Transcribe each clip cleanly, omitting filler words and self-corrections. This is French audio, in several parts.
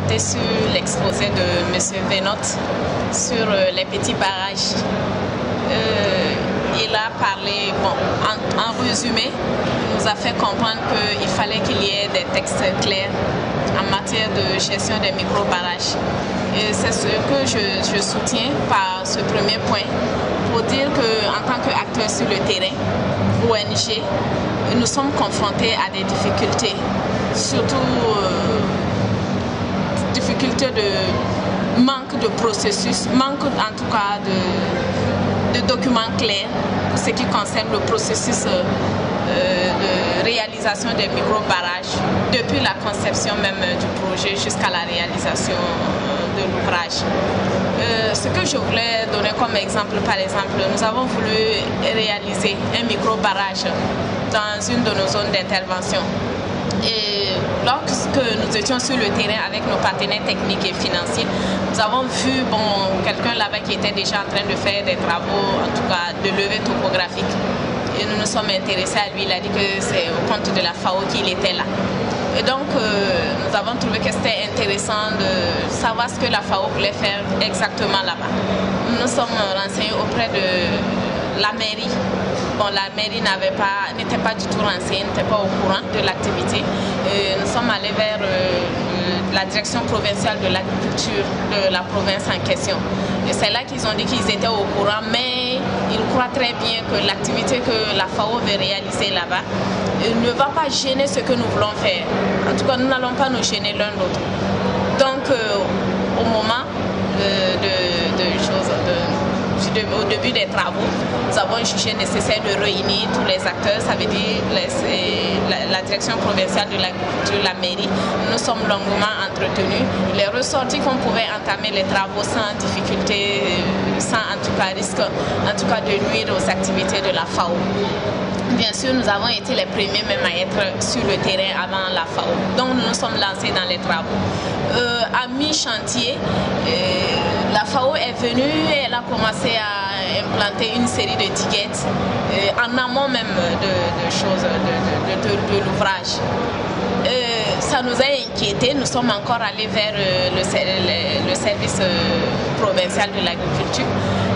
concentré sur l'exposé de M. Venotte sur les petits barrages. Il a parlé, en résumé, il nous a fait comprendre qu'il fallait qu'il y ait des textes clairs en matière de gestion des micro-barrages. Et c'est ce que je soutiens par ce premier point, pour dire qu'en tant qu'acteur sur le terrain, ONG, nous sommes confrontés à des difficultés, surtout difficultés de manque de processus, manque en tout cas de documents clairs pour ce qui concerne le processus de réalisation des micro-barrages, depuis la conception même du projet jusqu'à la réalisation de l'ouvrage. Ce que je voulais donner comme exemple, par exemple, nous avons voulu réaliser un micro-barrage dans une de nos zones d'intervention. Et lorsque nous étions sur le terrain avec nos partenaires techniques et financiers, nous avons vu quelqu'un là-bas qui était déjà en train de faire des travaux, en tout cas de levée topographique. Et nous nous sommes intéressés à lui, il a dit que c'est au compte de la FAO qu'il était là. Et donc, nous avons trouvé que c'était intéressant de savoir ce que la FAO voulait faire exactement là-bas. Nous nous sommes renseignés auprès de la mairie. La mairie n'était pas du tout renseignée, n'était pas au courant de l'activité. Nous sommes allés vers la direction provinciale de l'agriculture de la province en question. Et c'est là qu'ils ont dit qu'ils étaient au courant, mais ils croient très bien que l'activité que la FAO veut réaliser là-bas ne va pas gêner ce que nous voulons faire. En tout cas, nous n'allons pas nous gêner l'un l'autre. Donc, au moment au début des travaux, nous avons jugé nécessaire de réunir tous les acteurs, ça veut dire la direction provinciale de l'agriculture, la mairie. Nous sommes longuement entretenus. Il est ressorti qu'on pouvait entamer les travaux sans difficulté, sans en tout cas risque, en tout cas de nuire aux activités de la FAO. Bien sûr, nous avons été les premiers même à être sur le terrain avant la FAO. Donc, nous nous sommes lancés dans les travaux. À mi-chantier, la FAO est venue et elle a commencé à implanter une série de diguettes en amont même de l'ouvrage. Ça nous a inquiétés, nous sommes encore allés vers le service provincial de l'agriculture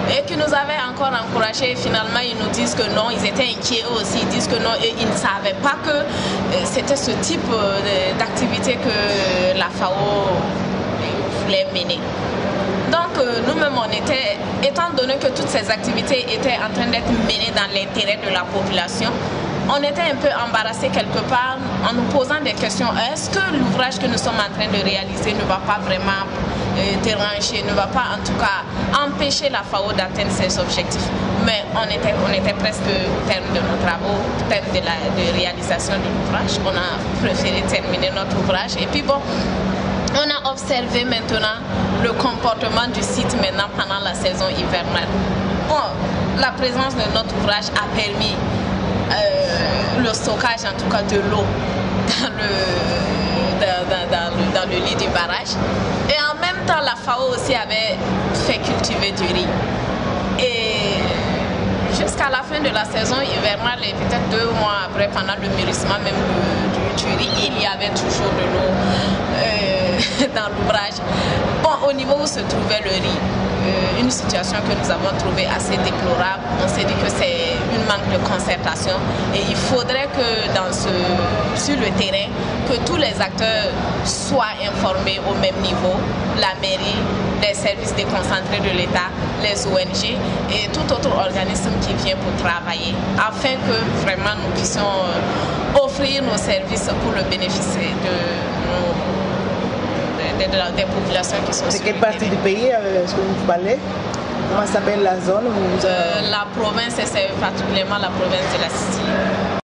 et qui nous avait encore encouragés. Finalement, ils nous disent que non, ils étaient inquiets eux aussi, ils disent que non, ils ne savaient pas que c'était ce type d'activité que la FAO voulait mener. Donc nous-mêmes, étant donné que toutes ces activités étaient en train d'être menées dans l'intérêt de la population, on était un peu embarrassés quelque part en nous posant des questions. Est-ce que l'ouvrage que nous sommes en train de réaliser ne va pas vraiment déranger, ne va pas en tout cas empêcher la FAO d'atteindre ses objectifs? Mais on était presque au terme de nos travaux, au terme de réalisation de l'ouvrage. On a préféré terminer notre ouvrage. Et puis on a observé maintenant le comportement du site maintenant pendant la saison hivernale. La présence de notre ouvrage a permis le stockage en tout cas de l'eau dans le lit du barrage. Et en même temps, la FAO aussi avait fait cultiver du riz. Et jusqu'à la fin de la saison hivernale, et peut-être 2 mois après, pendant le mûrissement même du riz, il y avait toujours de l'eau dans l'ouvrage. Au niveau où se trouvait le riz, une situation que nous avons trouvée assez déplorable. On s'est dit que c'est une manque de concertation et il faudrait que sur le terrain, que tous les acteurs soient informés au même niveau, la mairie, les services déconcentrés de l'État, les ONG et tout autre organisme qui vient pour travailler, afin que vraiment nous puissions offrir nos services pour le bénéfice des populations qui sont sur le terrain. De quelle partie du pays est-ce que vous parlez? Comment s'appelle la zone? La province, c'est particulièrement la province de la Sicile.